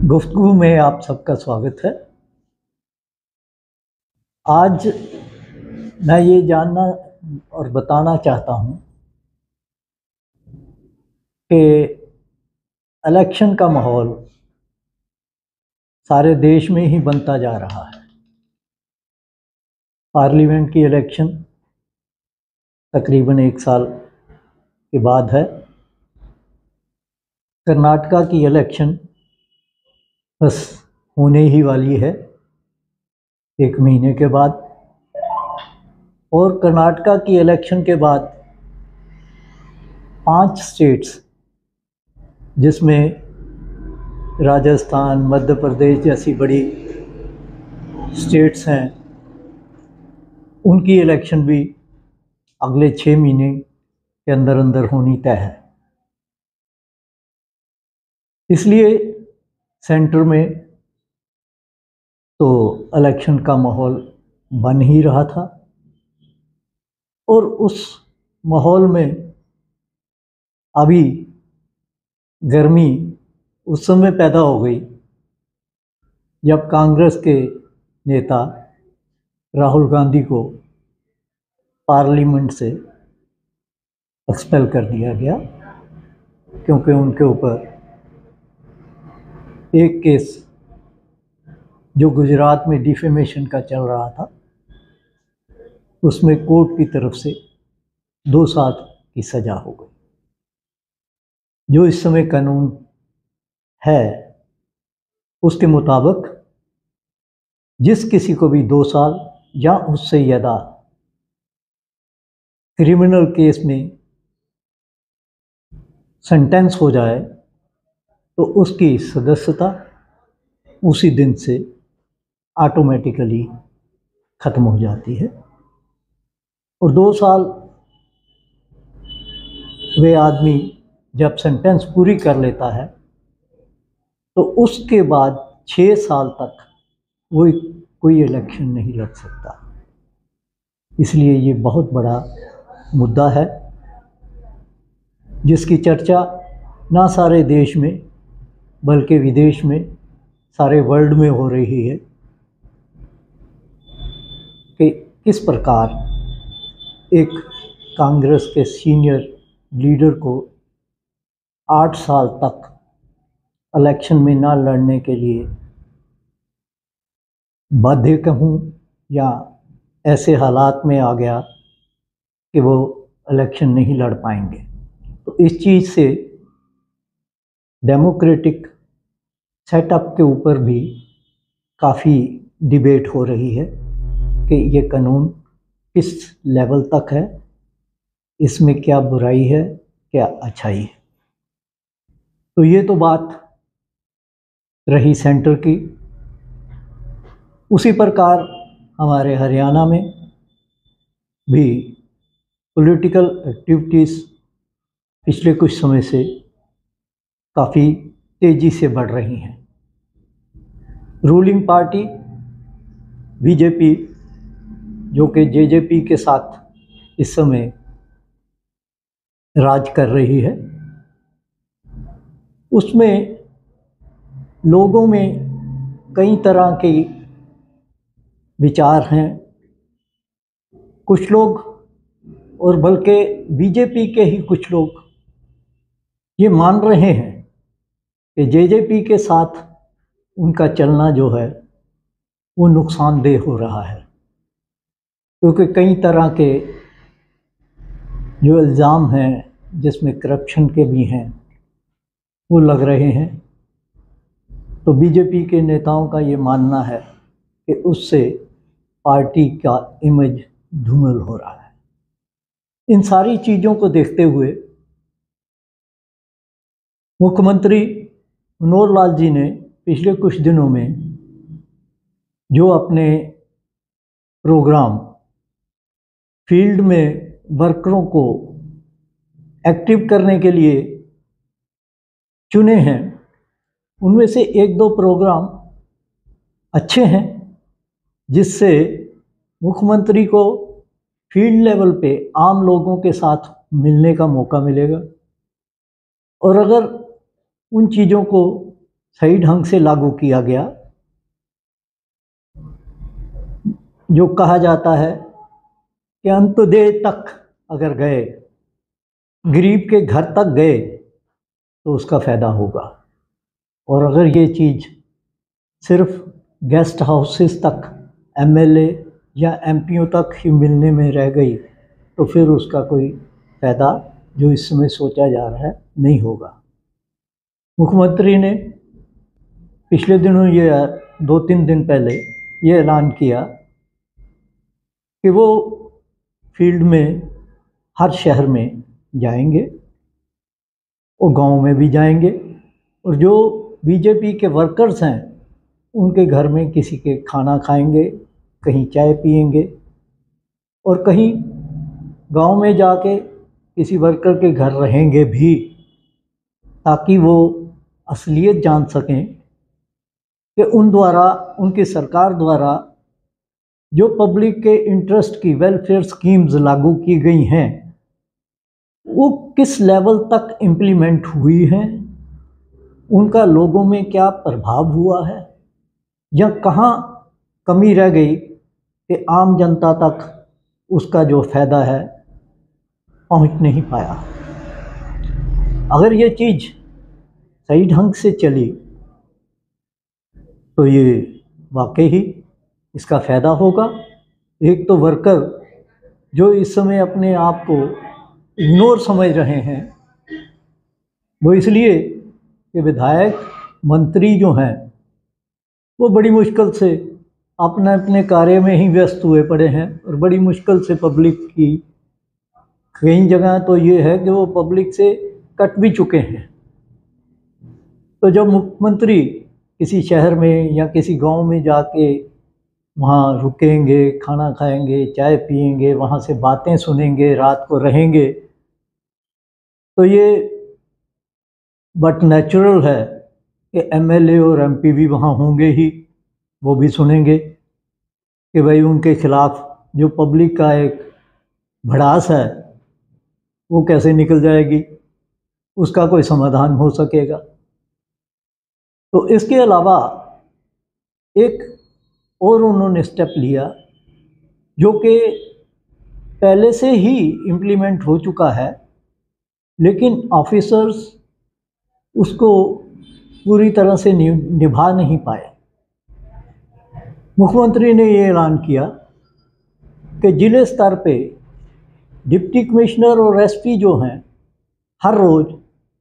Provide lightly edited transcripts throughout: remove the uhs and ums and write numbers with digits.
गुफ्तगू में आप सबका स्वागत है। आज मैं ये जानना और बताना चाहता हूँ कि इलेक्शन का माहौल सारे देश में ही बनता जा रहा है। पार्लियामेंट की इलेक्शन तकरीबन 1 साल के बाद है। कर्नाटका की इलेक्शन बस होने ही वाली है 1 महीने के बाद, और कर्नाटका की इलेक्शन के बाद 5 स्टेट्स जिसमें राजस्थान, मध्य प्रदेश जैसी बड़ी स्टेट्स हैं, उनकी इलेक्शन भी अगले 6 महीने के अंदर अंदर होनी तय है। इसलिए सेंटर में तो इलेक्शन का माहौल बन ही रहा था, और उस माहौल में अभी गर्मी उस समय पैदा हो गई जब कांग्रेस के नेता राहुल गांधी को पार्लियामेंट से एक्सपेल कर दिया गया, क्योंकि उनके ऊपर एक केस जो गुजरात में डिफेमेशन का चल रहा था, उसमें कोर्ट की तरफ से 2 साल की सज़ा हो गई। जो इस समय कानून है उसके मुताबिक जिस किसी को भी 2 साल या उससे ज़्यादा क्रिमिनल केस में सेंटेंस हो जाए तो उसकी सदस्यता उसी दिन से ऑटोमेटिकली ख़त्म हो जाती है, और 2 साल वे आदमी जब सेंटेंस पूरी कर लेता है तो उसके बाद 6 साल तक वो कोई इलेक्शन नहीं लड़ सकता। इसलिए ये बहुत बड़ा मुद्दा है जिसकी चर्चा ना सारे देश में बल्कि विदेश में, सारे वर्ल्ड में हो रही है कि किस प्रकार एक कांग्रेस के सीनियर लीडर को 8 साल तक इलेक्शन में ना लड़ने के लिए बाध्य कहूँ या ऐसे हालात में आ गया कि वो इलेक्शन नहीं लड़ पाएंगे। तो इस चीज़ से डेमोक्रेटिक सेटअप के ऊपर भी काफ़ी डिबेट हो रही है कि ये कानून किस लेवल तक है, इसमें क्या बुराई है, क्या अच्छाई है। तो ये तो बात रही सेंटर की। उसी प्रकार हमारे हरियाणा में भी पॉलिटिकल एक्टिविटीज़ पिछले कुछ समय से काफ़ी तेज़ी से बढ़ रही हैं। रूलिंग पार्टी बीजेपी, जो कि जेजेपी के साथ इस समय राज कर रही है, उसमें लोगों में कई तरह के विचार हैं। कुछ लोग, और बल्कि बीजेपी के ही कुछ लोग, ये मान रहे हैं कि जेजेपी के साथ उनका चलना जो है वो नुकसानदेह हो रहा है, क्योंकि कई तरह के जो इल्ज़ाम हैं जिसमें करप्शन के भी हैं वो लग रहे हैं। तो बीजेपी के नेताओं का ये मानना है कि उससे पार्टी का इमेज धूमिल हो रहा है। इन सारी चीज़ों को देखते हुए मुख्यमंत्री मनोहर लाल जी ने पिछले कुछ दिनों में जो अपने प्रोग्राम फील्ड में वर्करों को एक्टिव करने के लिए चुने हैं, उनमें से 1-2 प्रोग्राम अच्छे हैं जिससे मुख्यमंत्री को फील्ड लेवल पे आम लोगों के साथ मिलने का मौका मिलेगा। और अगर उन चीज़ों को सही ढंग से लागू किया गया, जो कहा जाता है कि अंत्योदय तक अगर गए, गरीब के घर तक गए, तो उसका फ़ायदा होगा। और अगर ये चीज़ सिर्फ गेस्ट हाउसेस तक, एमएलए या एमपीओ तक ही मिलने में रह गई, तो फिर उसका कोई फ़ायदा जो इस समय सोचा जा रहा है नहीं होगा। मुख्यमंत्री ने पिछले दिनों ये 2-3 दिन पहले ये ऐलान किया कि वो फील्ड में हर शहर में जाएंगे और गांव में भी जाएंगे, और जो बीजेपी के वर्कर्स हैं उनके घर में किसी के खाना खाएंगे, कहीं चाय पिएंगे, और कहीं गांव में जाके किसी वर्कर के घर रहेंगे भी, ताकि वो असलियत जान सकें कि उन द्वारा, उनकी सरकार द्वारा जो पब्लिक के इंटरेस्ट की वेलफेयर स्कीम्स लागू की गई हैं वो किस लेवल तक इम्प्लीमेंट हुई हैं, उनका लोगों में क्या प्रभाव हुआ है, या कहाँ कमी रह गई कि आम जनता तक उसका जो फ़ायदा है पहुंच नहीं पाया। अगर ये चीज़ सही ढंग से चली तो ये वाकई ही इसका फ़ायदा होगा। एक तो वर्कर जो इस समय अपने आप को इग्नोर समझ रहे हैं, वो इसलिए कि विधायक मंत्री जो हैं वो बड़ी मुश्किल से अपने अपने कार्य में ही व्यस्त हुए पड़े हैं, और बड़ी मुश्किल से पब्लिक की, कई जगह तो ये है कि वो पब्लिक से कट भी चुके हैं। तो जब मुख्यमंत्री किसी शहर में या किसी गांव में जाके वहाँ रुकेंगे, खाना खाएंगे, चाय पिएंगे, वहाँ से बातें सुनेंगे, रात को रहेंगे, तो ये बट नेचुरल है कि एमएलए और एमपी भी वहाँ होंगे ही, वो भी सुनेंगे कि भाई उनके खिलाफ जो पब्लिक का एक भड़ास है वो कैसे निकल जाएगी, उसका कोई समाधान हो सकेगा। तो इसके अलावा एक और उन्होंने स्टेप लिया जो कि पहले से ही इम्प्लीमेंट हो चुका है, लेकिन ऑफिसर्स उसको पूरी तरह से निभा नहीं पाए। मुख्यमंत्री ने ये ऐलान किया कि जिले स्तर पे डिप्टी कमिश्नर और एसपी जो हैं हर रोज़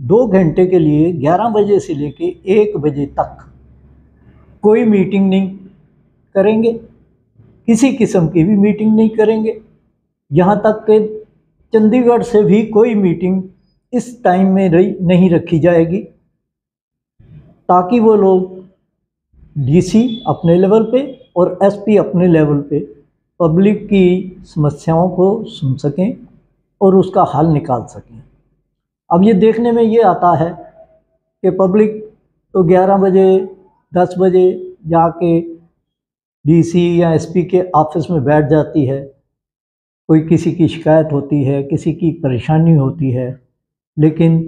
2 घंटे के लिए 11 बजे से लेके 1 बजे तक कोई मीटिंग नहीं करेंगे, किसी किस्म की भी मीटिंग नहीं करेंगे। यहाँ तक कि चंडीगढ़ से भी कोई मीटिंग इस टाइम में नहीं रखी जाएगी, ताकि वो लोग डीसी अपने लेवल पे और एसपी अपने लेवल पे पब्लिक की समस्याओं को सुन सकें और उसका हल निकाल सकें। अब ये देखने में ये आता है कि पब्लिक तो 11 बजे 10 बजे जाके डीसी या एसपी के ऑफिस में बैठ जाती है, कोई किसी की शिकायत होती है, किसी की परेशानी होती है, लेकिन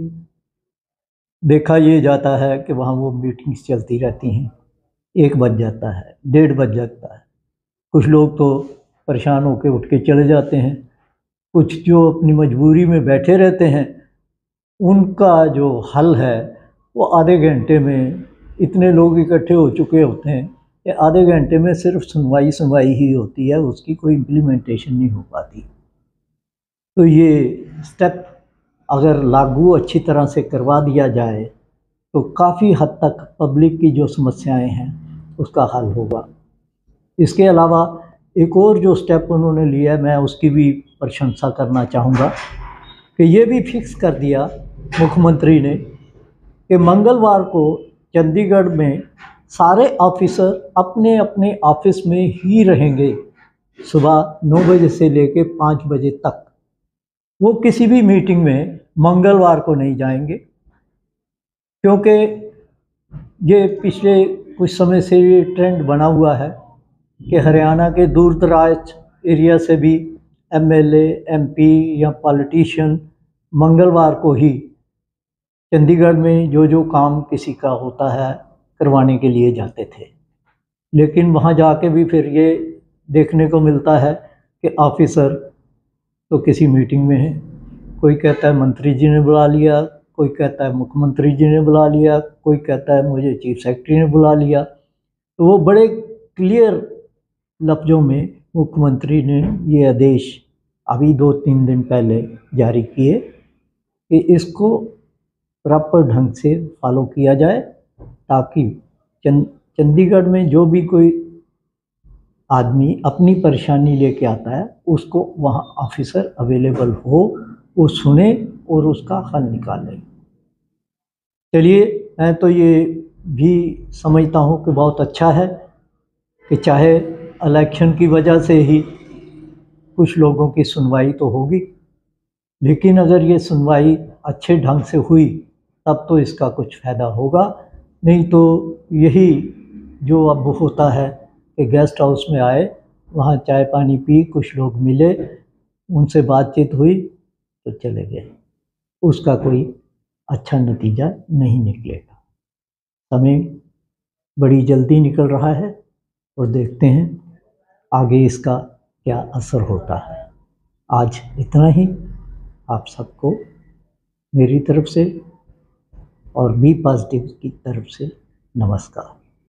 देखा ये जाता है कि वहाँ वो मीटिंग्स चलती रहती हैं, 1 बज जाता है, 1:30 बज जाता है। कुछ लोग तो परेशान होकर उठ के चले जाते हैं, कुछ जो अपनी मजबूरी में बैठे रहते हैं उनका जो हल है वो आधे घंटे में, इतने लोग इकट्ठे हो चुके होते हैं कि आधे घंटे में सिर्फ सुनवाई ही होती है, उसकी कोई इम्प्लीमेंटेशन नहीं हो पाती। तो ये स्टेप अगर लागू अच्छी तरह से करवा दिया जाए तो काफ़ी हद तक पब्लिक की जो समस्याएं हैं उसका हल होगा। इसके अलावा एक और जो स्टेप उन्होंने लिया है, मैं उसकी भी प्रशंसा करना चाहूँगा कि ये भी फिक्स कर दिया मुख्यमंत्री ने कि मंगलवार को चंडीगढ़ में सारे ऑफिसर अपने अपने ऑफिस में ही रहेंगे, सुबह 9 बजे से लेकर 5 बजे तक। वो किसी भी मीटिंग में मंगलवार को नहीं जाएंगे, क्योंकि ये पिछले कुछ समय से ये ट्रेंड बना हुआ है कि हरियाणा के दूर दराज एरिया से भी एमएलए, एमपी या पॉलिटिशियन मंगलवार को ही चंडीगढ़ में जो काम किसी का होता है करवाने के लिए जाते थे। लेकिन वहाँ जाके भी फिर ये देखने को मिलता है कि ऑफिसर तो किसी मीटिंग में है, कोई कहता है मंत्री जी ने बुला लिया, कोई कहता है मुख्यमंत्री जी ने बुला लिया, कोई कहता है मुझे चीफ सेक्रेटरी ने बुला लिया। तो वो बड़े क्लियर लफ्ज़ों में मुख्यमंत्री ने ये आदेश अभी 2-3 दिन पहले जारी किए कि इसको प्रॉपर ढंग से फॉलो किया जाए, ताकि चंडीगढ़ में जो भी कोई आदमी अपनी परेशानी लेके आता है उसको वहाँ ऑफिसर अवेलेबल हो, वो सुने और उसका हल निकाले। चलिए, मैं तो ये भी समझता हूँ कि बहुत अच्छा है कि चाहे इलेक्शन की वजह से ही कुछ लोगों की सुनवाई तो होगी, लेकिन अगर ये सुनवाई अच्छे ढंग से हुई तब तो इसका कुछ फ़ायदा होगा। नहीं तो यही जो अब होता है कि गेस्ट हाउस में आए, वहाँ चाय पानी पी, कुछ लोग मिले, उनसे बातचीत हुई तो चले गए, उसका कोई अच्छा नतीजा नहीं निकलेगा। समय बड़ी जल्दी निकल रहा है और देखते हैं आगे इसका क्या असर होता है। आज इतना ही। आप सबको मेरी तरफ से और बी पॉजिटिव की तरफ से नमस्कार।